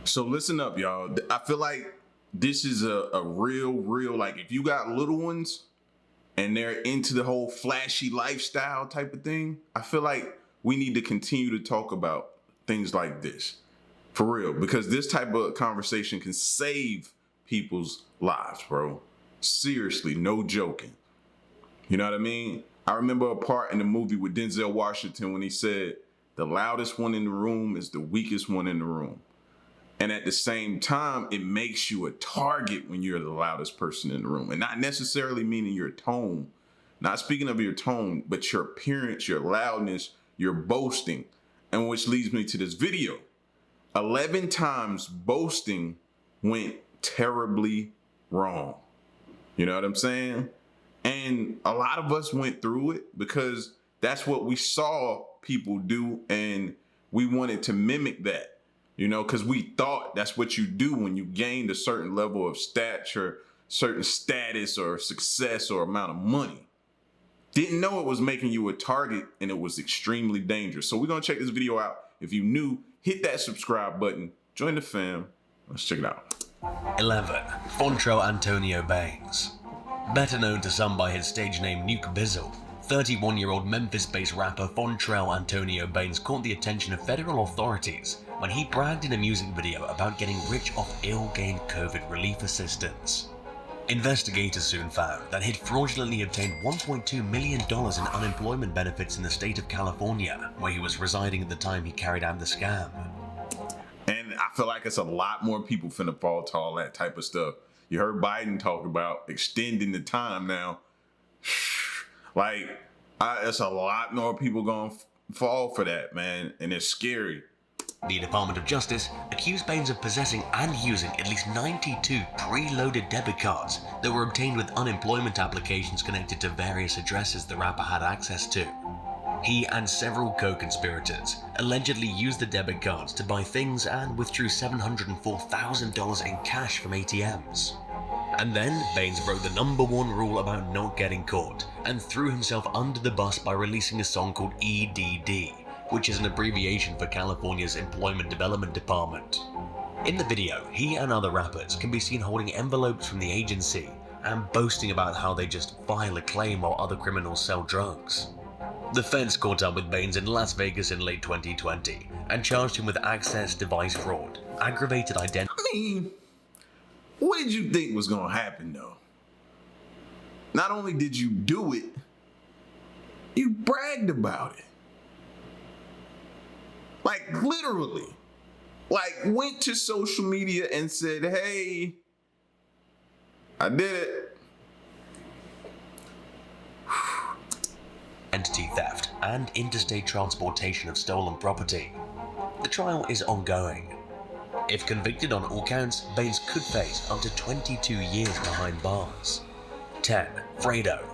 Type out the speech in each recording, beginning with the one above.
So listen up, y'all. I feel like this is a real, like if you got little ones and they're into the whole flashy lifestyle type of thing, I feel like we need to continue to talk about things like this. For real, because this type of conversation can save people's lives, bro. Seriously, no joking. You know what I mean? I remember a part in the movie with Denzel Washington when he said, the loudest one in the room is the weakest one in the room. And at the same time, it makes you a target when you're the loudest person in the room. And not necessarily meaning your tone, not speaking of your tone, but your appearance, your loudness, your boasting. And which leads me to this video. 11 times boasting went terribly wrong. You know what I'm saying? And a lot of us went through it because that's what we saw people do, and we wanted to mimic that, you know, because we thought that's what you do when you gained a certain level of stature, certain status or success or amount of money. Didn't know it was making you a target, and it was extremely dangerous. So we're going to check this video out. If you're new, hit that subscribe button, join the fam. Let's check it out. 11. Fontrell Antonio Baines. Better known to some by his stage name Nuke Bizzle, 31-year-old Memphis-based rapper Fontrell Antonio Baines caught the attention of federal authorities when he bragged in a music video about getting rich off ill-gained COVID relief assistance. Investigators soon found that he'd fraudulently obtained $1.2 million in unemployment benefits in the state of California, where he was residing at the time he carried out the scam. And I feel like it's a lot more people finna fall to all that type of stuff. You heard Biden talk about extending the time now. Like, it's a lot more people gonna fall for that, man, and it's scary. The Department of Justice accused Baines of possessing and using at least 92 preloaded debit cards that were obtained with unemployment applications connected to various addresses the rapper had access to. He and several co-conspirators allegedly used the debit cards to buy things and withdrew $704,000 in cash from ATMs. And then Baines broke the #1 rule about not getting caught and threw himself under the bus by releasing a song called EDD, which is an abbreviation for California's Employment Development Department. In the video, he and other rappers can be seen holding envelopes from the agency and boasting about how they just file a claim while other criminals sell drugs. The feds caught up with Baines in Las Vegas in late 2020 and charged him with access device fraud, aggravated identity. I mean, what did you think was gonna happen though? Not only did you do it, you bragged about it. Like literally, like went to social media and said, hey, I did it. Identity theft and interstate transportation of stolen property. The trial is ongoing. If convicted on all counts, Baines could face up to 22 years behind bars. 10. Fredo.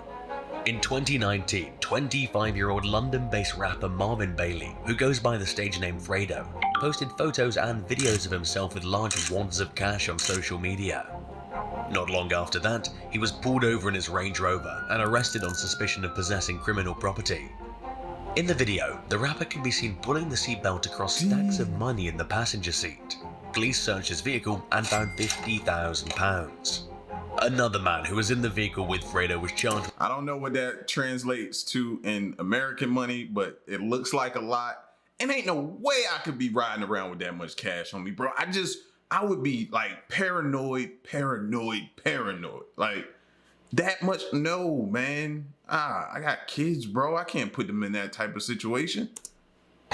In 2019, 25-year-old London-based rapper Marvin Bailey, who goes by the stage name Fredo, posted photos and videos of himself with large wads of cash on social media. Not long after that, he was pulled over in his Range Rover and arrested on suspicion of possessing criminal property. In the video, the rapper can be seen pulling the seatbelt across stacks of money in the passenger seat. Police searched his vehicle and found £50,000. Another man who was in the vehicle with Fredo was charged. I don't know what that translates to in American money, but it looks like a lot. And ain't no way I could be riding around with that much cash on me, bro. I would be like paranoid. Like that much, no, man. I got kids, bro. I can't put them in that type of situation.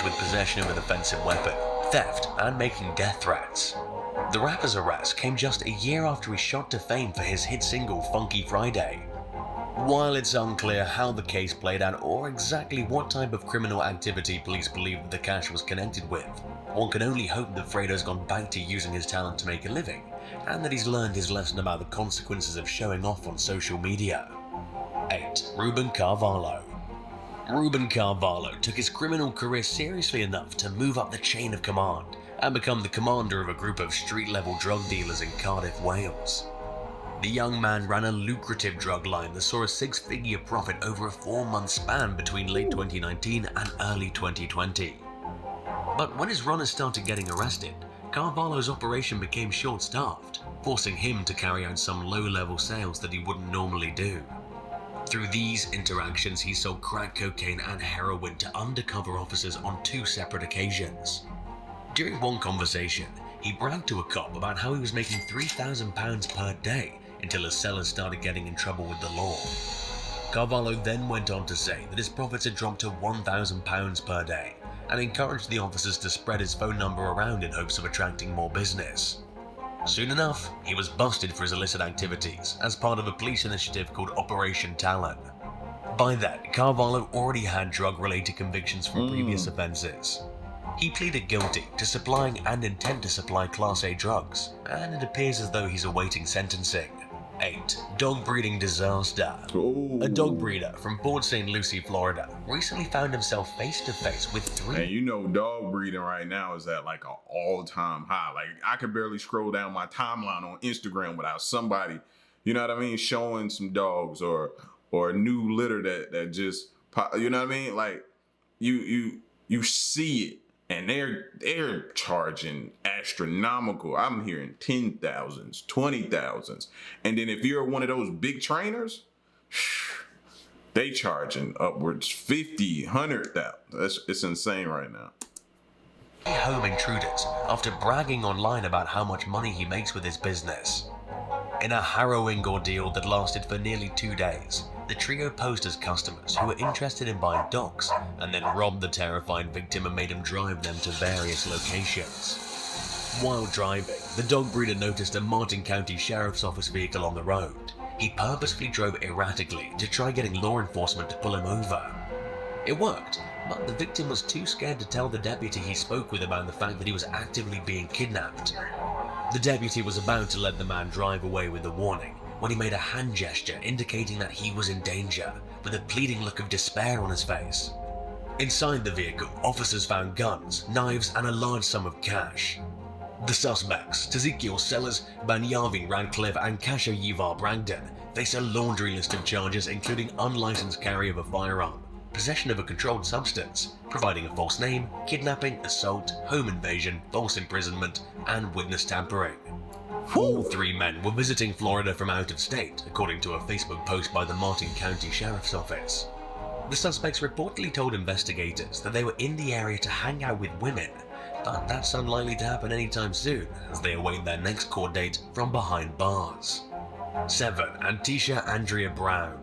With possession of an offensive weapon, theft, and making death threats. The rapper's arrest came just a year after he shot to fame for his hit single Funky Friday. While it's unclear how the case played out or exactly what type of criminal activity police believe that the cash was connected with, one can only hope that Fredo's gone back to using his talent to make a living, and that he's learned his lesson about the consequences of showing off on social media. 8. Reuben Carvalho. Reuben Carvalho took his criminal career seriously enough to move up the chain of command and become the commander of a group of street-level drug dealers in Cardiff, Wales. The young man ran a lucrative drug line that saw a 6-figure profit over a 4-month span between late 2019 and early 2020. But when his runners started getting arrested, Carvalho's operation became short-staffed, forcing him to carry out some low-level sales that he wouldn't normally do. Through these interactions, he sold crack cocaine and heroin to undercover officers on 2 separate occasions. During one conversation, he bragged to a cop about how he was making £3,000 per day until his sellers started getting in trouble with the law. Carvalho then went on to say that his profits had dropped to £1,000 per day and encouraged the officers to spread his phone number around in hopes of attracting more business. Soon enough, he was busted for his illicit activities as part of a police initiative called Operation Talon. By then, Carvalho already had drug-related convictions from previous offences. He pleaded guilty to supplying and intent to supply Class A drugs, and it appears as though he's awaiting sentencing. 8. Dog breeding disaster. Ooh. A dog breeder from Port St. Lucie, Florida, recently found himself face to face with 3. And you know, dog breeding right now is at like an all-time high. Like, I could barely scroll down my timeline on Instagram without somebody, you know what I mean, showing some dogs or a new litter that just pop, you know what I mean? Like, you see it. And they're charging astronomical. I'm hearing 10,000s, 20,000s. And then if you're one of those big trainers, they charging upwards 50, 100,000. It's insane right now. Home intruders after bragging online about how much money he makes with his business. In a harrowing ordeal that lasted for nearly 2 days, the trio posed as customers who were interested in buying dogs and then robbed the terrified victim and made him drive them to various locations. While driving, the dog breeder noticed a Martin County Sheriff's Office vehicle on the road. He purposefully drove erratically to try getting law enforcement to pull him over. It worked, but the victim was too scared to tell the deputy he spoke with about the fact that he was actively being kidnapped. The deputy was about to let the man drive away with a warning when he made a hand gesture indicating that he was in danger, with a pleading look of despair on his face. Inside the vehicle, officers found guns, knives, and a large sum of cash. The suspects, Tezekiel Sellers, Banyavin Radcliffe, and Kasha Yivar Bragdon, face a laundry list of charges including unlicensed carry of a firearm, possession of a controlled substance, providing a false name, kidnapping, assault, home invasion, false imprisonment, and witness tampering. All 3 men were visiting Florida from out of state, according to a Facebook post by the Martin County Sheriff's Office. The suspects reportedly told investigators that they were in the area to hang out with women, but that's unlikely to happen anytime soon, as they await their next court date from behind bars. 7. Anticia Andrea Brown.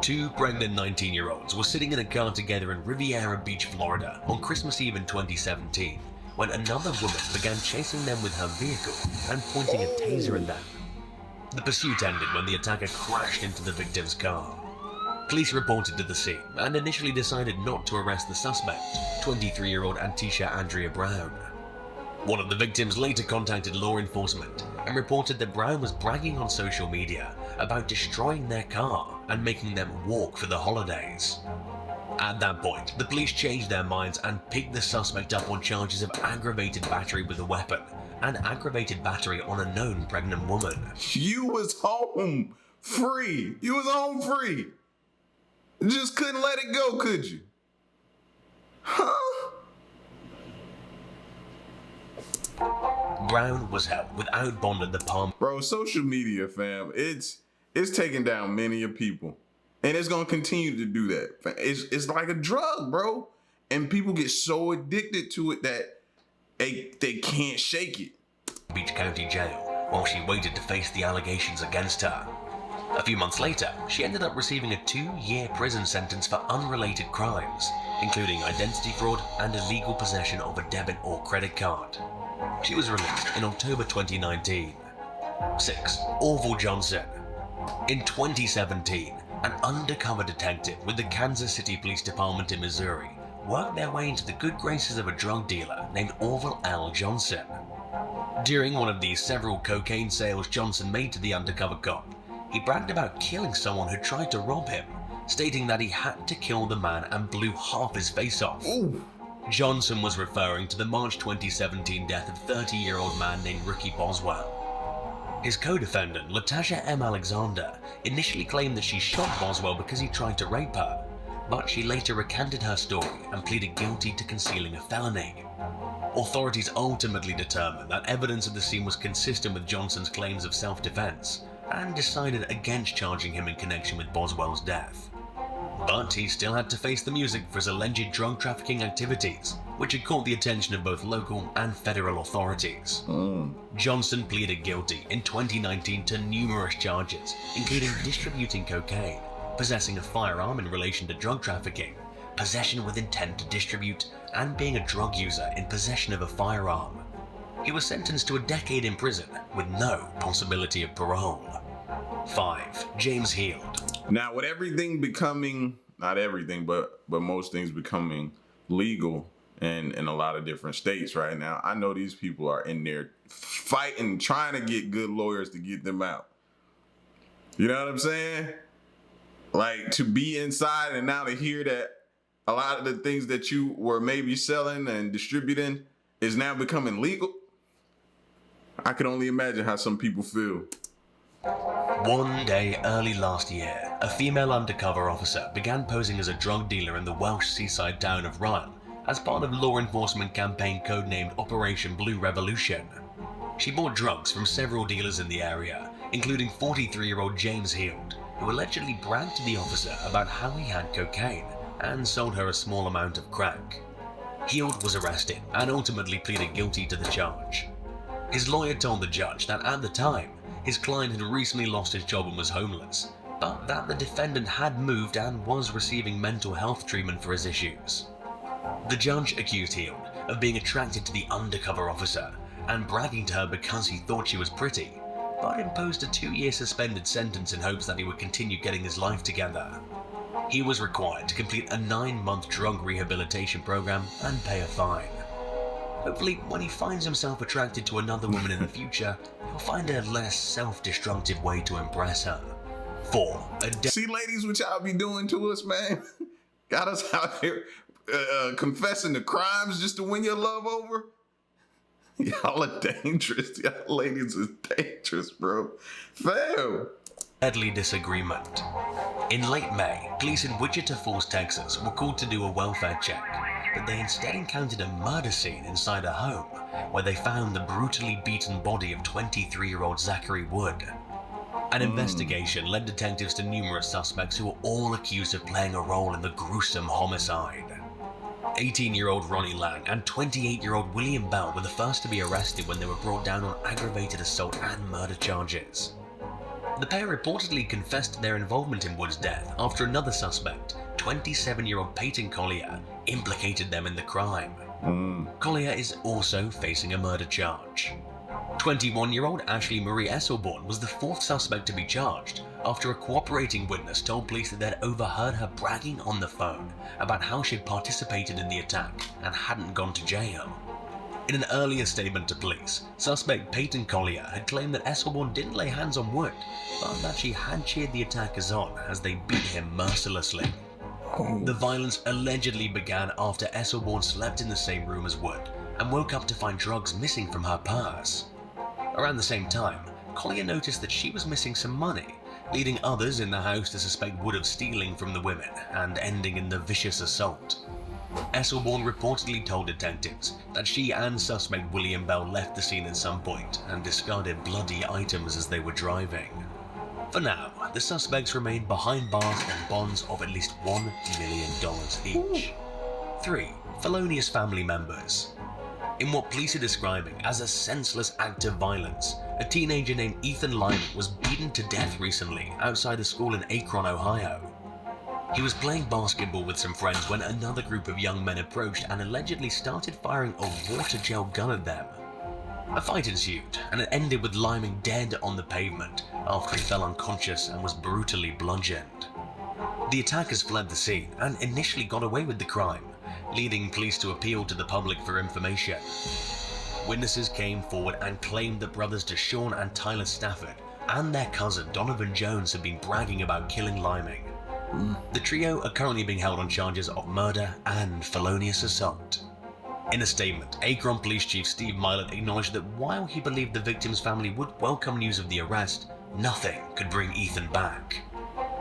2 pregnant 19-year-olds were sitting in a car together in Riviera Beach, Florida on Christmas Eve in 2017, when another woman began chasing them with her vehicle and pointing a taser at them. The pursuit ended when the attacker crashed into the victim's car. Police reported to the scene and initially decided not to arrest the suspect, 23-year-old Anticia Andrea Brown. One of the victims later contacted law enforcement and reported that Brown was bragging on social media about destroying their car and making them walk for the holidays. At that point, the police changed their minds and picked the suspect up on charges of aggravated battery with a weapon and aggravated battery on a known pregnant woman. You was home free. You was home free. Just couldn't let it go, could you? Huh? Brown was held without bond at the Palm. Bro, social media, fam, it's taking down many of people. And it's going to continue to do that. It's like a drug, bro. And people get so addicted to it that they can't shake it. Beach County Jail while she waited to face the allegations against her. A few months later, she ended up receiving a 2-year prison sentence for unrelated crimes, including identity fraud and illegal possession of a debit or credit card. She was released in October 2019. 6. Orville Johnson. In 2017, an undercover detective with the Kansas City Police Department in Missouri worked their way into the good graces of a drug dealer named Orville L. Johnson. During one of these several cocaine sales Johnson made to the undercover cop, he bragged about killing someone who tried to rob him, stating that he had to kill the man and blew half his face off. Ooh. Johnson was referring to the March 2017 death of 30-year-old man named Ricky Boswell. His co-defendant, Latasha M. Alexander, initially claimed that she shot Boswell because he tried to rape her, but she later recanted her story and pleaded guilty to concealing a felony. Authorities ultimately determined that evidence of the scene was consistent with Johnson's claims of self-defense and decided against charging him in connection with Boswell's death. But he still had to face the music for his alleged drug trafficking activities, which had caught the attention of both local and federal authorities. Johnson pleaded guilty in 2019 to numerous charges, including distributing cocaine, possessing a firearm in relation to drug trafficking, possession with intent to distribute, and being a drug user in possession of a firearm. He was sentenced to a decade in prison with no possibility of parole. 5. James Heald. Now, with everything becoming, not everything, but most things becoming legal in a lot of different states right now, I know these people are in there fighting, trying to get good lawyers to get them out. You know what I'm saying? Like, to be inside and now to hear that a lot of the things that you were maybe selling and distributing is now becoming legal. I can only imagine how some people feel. One day early last year, a female undercover officer began posing as a drug dealer in the Welsh seaside town of Ryan as part of a law enforcement campaign codenamed Operation Blue Revolution. She bought drugs from several dealers in the area, including 43-year-old James Heald, who allegedly bragged to the officer about how he had cocaine and sold her a small amount of crack. Heald was arrested and ultimately pleaded guilty to the charge. His lawyer told the judge that at the time, his client had recently lost his job and was homeless, but that the defendant had moved and was receiving mental health treatment for his issues. The judge accused Heald of being attracted to the undercover officer and bragging to her because he thought she was pretty, but imposed a 2-year suspended sentence in hopes that he would continue getting his life together. He was required to complete a 9-month drug rehabilitation program and pay a fine. Hopefully, when he finds himself attracted to another woman in the future, he'll find a less self-destructive way to impress her. 4. See, ladies, what y'all be doing to us, man? Got us out here confessing to crimes just to win your love over? Y'all are dangerous. Y'all ladies is dangerous, bro. Fam. Deadly disagreement. In late May, police in Wichita Falls, Texas were called to do a welfare check, but they instead encountered a murder scene inside a home where they found the brutally beaten body of 23-year-old Zachary Wood. An investigation led detectives to numerous suspects who were all accused of playing a role in the gruesome homicide. 18-year-old Ronnie Lang and 28-year-old William Bell were the first to be arrested when they were brought down on aggravated assault and murder charges. The pair reportedly confessed to their involvement in Wood's death after another suspect, 27-year-old Peyton Collier, implicated them in the crime. Collier is also facing a murder charge. 21-year-old Ashley Marie Esselborn was the 4th suspect to be charged after a cooperating witness told police that they'd overheard her bragging on the phone about how she'd participated in the attack and hadn't gone to jail. In an earlier statement to police, suspect Peyton Collier had claimed that Esselborn didn't lay hands on Wood, but that she had cheered the attackers on as they beat him mercilessly. The violence allegedly began after Esselborn slept in the same room as Wood and woke up to find drugs missing from her purse. Around the same time, Collier noticed that she was missing some money, leading others in the house to suspect Wood of stealing from the women and ending in the vicious assault. Esselborn reportedly told detectives that she and suspect William Bell left the scene at some point and discarded bloody items as they were driving. For now, the suspects remain behind bars on bonds of at least $1 million each. 3. Felonious family members. In what police are describing as a senseless act of violence, a teenager named Ethan Lyman was beaten to death recently outside a school in Akron, Ohio. He was playing basketball with some friends when another group of young men approached and allegedly started firing a water gel gun at them. A fight ensued, and it ended with Lyman dead on the pavement after he fell unconscious and was brutally bludgeoned. The attackers fled the scene and initially got away with the crime, leading police to appeal to the public for information. Witnesses came forward and claimed that brothers Deshaun and Tyler Stafford and their cousin Donovan Jones had been bragging about killing Lyman. The trio are currently being held on charges of murder and felonious assault. In a statement, Akron Police Chief Steve Milet acknowledged that while he believed the victim's family would welcome news of the arrest, nothing could bring Ethan back.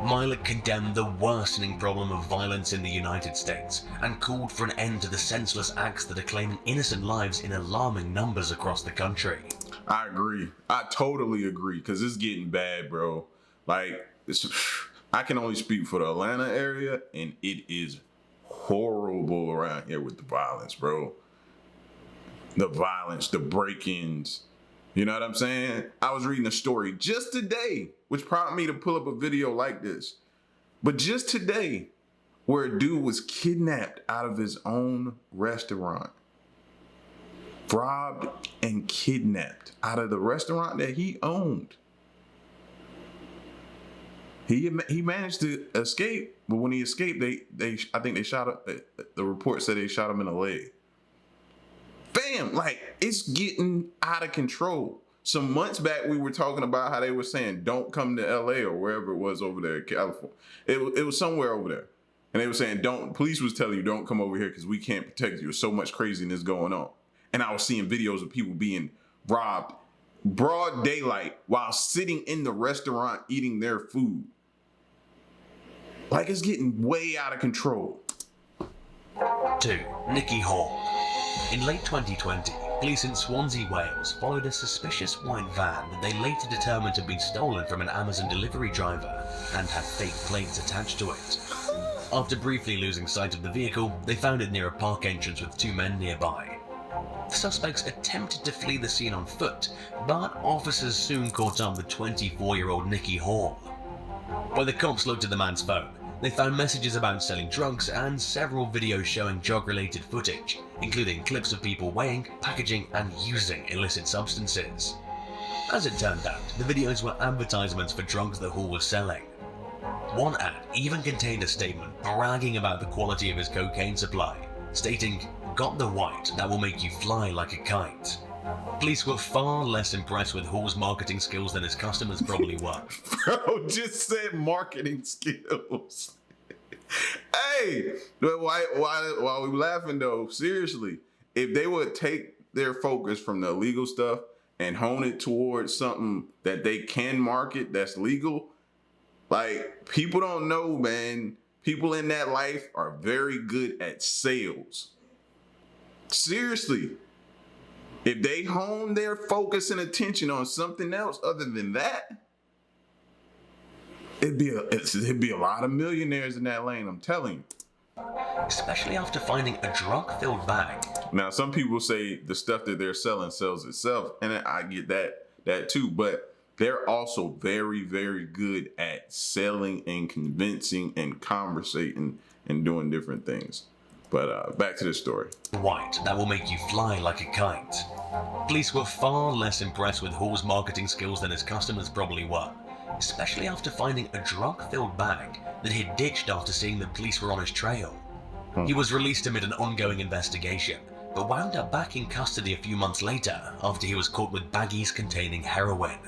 Milek condemned the worsening problem of violence in the United States and called for an end to the senseless acts that are claiming innocent lives in alarming numbers across the country. I agree. I totally agree, because it's getting bad, bro. Like, I can only speak for the Atlanta area, and it is horrible around here with the violence, bro. The violence, the break-ins. You know what I'm saying? I was reading a story just today, which prompted me to pull up a video like this. But just today, where a dude was kidnapped out of his own restaurant. Robbed and kidnapped out of the restaurant that he owned. He managed to escape, but when he escaped, I think they shot him. The report said they shot him in the leg. Bam! Like, it's getting out of control. Some months back, we were talking about how they were saying, don't come to LA or wherever it was over there in California. It was somewhere over there. And they were saying, police was telling you, don't come over here because we can't protect you. There's so much craziness going on. And I was seeing videos of people being robbed broad daylight while sitting in the restaurant eating their food. Like, it's getting way out of control. 2. Nikki Hall. In late 2020, police in Swansea, Wales followed a suspicious white van that they later determined had been stolen from an Amazon delivery driver and had fake plates attached to it. After briefly losing sight of the vehicle, they found it near a park entrance with 2 men nearby. The suspects attempted to flee the scene on foot, but officers soon caught up with 24-year-old Nikki Hall. When the cops looked at the man's phone, they found messages about selling drugs and several videos showing drug-related footage, including clips of people weighing, packaging, and using illicit substances. As it turned out, the videos were advertisements for drugs that Hall was selling. One ad even contained a statement bragging about the quality of his cocaine supply, stating, "Got the white that will make you fly like a kite." Police were far less impressed with Hall's marketing skills than his customers probably were. Bro, just said marketing skills. Hey, while we laughing though, seriously, if they would take their focus from the illegal stuff and hone it towards something that they can market that's legal, like, people don't know, man. People in that life are very good at sales. Seriously. If they hone their focus and attention on something else other than that, it'd be a lot of millionaires in that lane, I'm telling you. Especially after finding a drug-filled bag. Now, some people say the stuff that they're selling sells itself, and I get that too, but they're also very, very good at selling and convincing and conversating and doing different things. But back to the story. White that will make you fly like a kite. Police were far less impressed with Hall's marketing skills than his customers probably were, especially after finding a drug-filled bag that he'd ditched after seeing that police were on his trail. He was released amid an ongoing investigation, but wound up back in custody a few months later after he was caught with baggies containing heroin.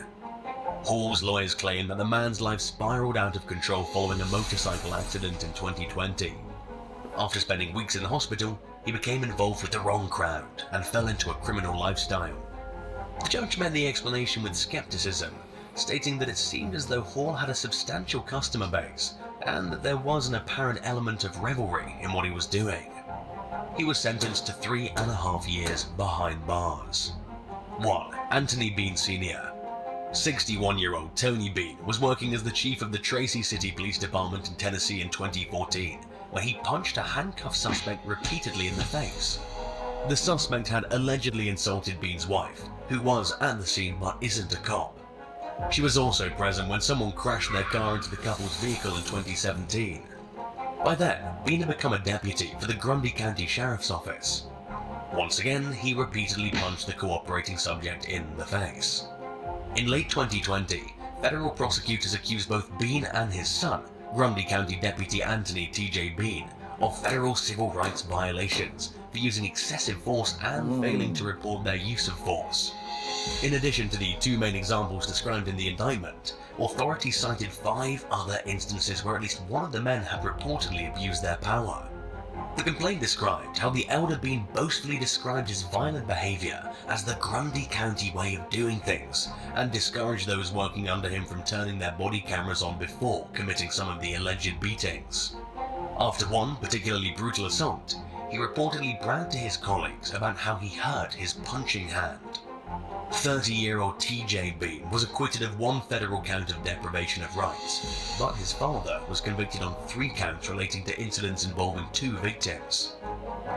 Hall's lawyers claim that the man's life spiraled out of control following a motorcycle accident in 2020. After spending weeks in the hospital, he became involved with the wrong crowd and fell into a criminal lifestyle. The judge met the explanation with skepticism, stating that it seemed as though Hall had a substantial customer base and that there was an apparent element of revelry in what he was doing. He was sentenced to 3.5 years behind bars. 1. Anthony Bean Sr. 61-year-old Tony Bean was working as the chief of the Tracy City Police Department in Tennessee in 2014, where he punched a handcuffed suspect repeatedly in the face. The suspect had allegedly insulted Bean's wife, who was at the scene but isn't a cop. She was also present when someone crashed their car into the couple's vehicle in 2017. By then, Bean had become a deputy for the Grundy County Sheriff's Office. Once again, he repeatedly punched the cooperating subject in the face. In late 2020, federal prosecutors accused both Bean and his son, Grundy County Deputy Anthony T.J. Bean, of federal civil rights violations for using excessive force and failing to report their use of force. In addition to the 2 main examples described in the indictment, authorities cited 5 other instances where at least one of the men had reportedly abused their power. The complaint described how the elder being boastfully described his violent behavior as the Grundy County way of doing things, and discouraged those working under him from turning their body cameras on before committing some of the alleged beatings. After one particularly brutal assault, he reportedly bragged to his colleagues about how he hurt his punching hand. 30-year-old TJ Bean was acquitted of one federal count of deprivation of rights, but his father was convicted on 3 counts relating to incidents involving 2 victims.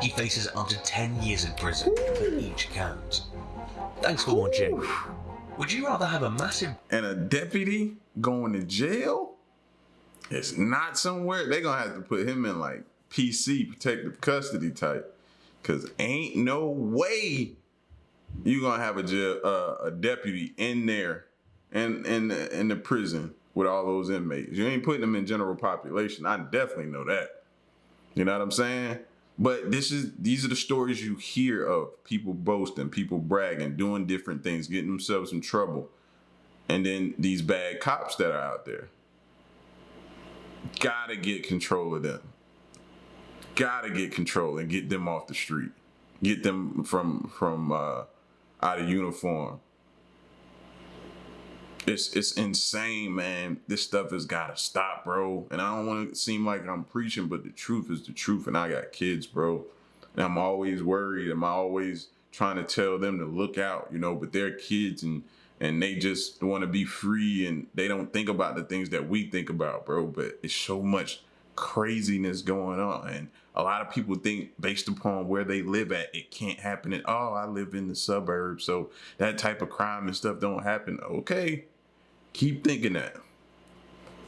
He faces up to 10 years in prison for each count. Thanks for watching. Would you rather have a massive and a deputy going to jail? It's not somewhere. They're gonna have to put him in like PC, protective custody type, cause ain't no way you gonna have a deputy in there in the prison with all those inmates. You ain't putting them in general population. I definitely know that. You know what I'm saying? But these are the stories you hear of people boasting, people bragging, doing different things, getting themselves in trouble. And then these bad cops that are out there. Gotta get control of them. Gotta get control and get them off the street. Get them from out of uniform. It's insane, man. This stuff has gotta stop, bro. And I don't want to seem like I'm preaching, but the truth is the truth. And I got kids, bro. And I'm always worried. I'm always trying to tell them to look out, you know, but they're kids and they just want to be free and they don't think about the things that we think about, bro. But it's so much craziness going on. And a lot of people think based upon where they live at, it can't happen. And, oh, I live in the suburbs, so that type of crime and stuff don't happen. Okay, keep thinking that.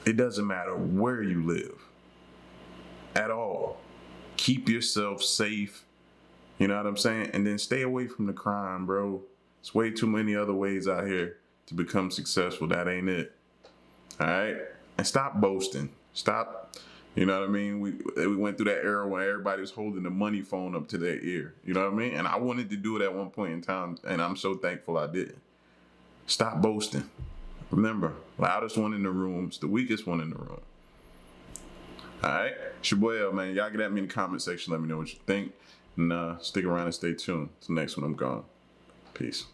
It doesn't matter where you live at all. Keep yourself safe. You know what I'm saying? And then stay away from the crime, bro. There's way too many other ways out here to become successful. That ain't it. All right? And stop boasting. Stop. You know what I mean? We went through that era when everybody was holding the money phone up to their ear. You know what I mean? And I wanted to do it at one point in time, and I'm so thankful I did. Stop boasting. Remember, loudest one in the room is the weakest one in the room. All right? It's your boy L, man. Y'all get at me in the comment section. Let me know what you think. And stick around and stay tuned. Till next one, I'm gone. Peace.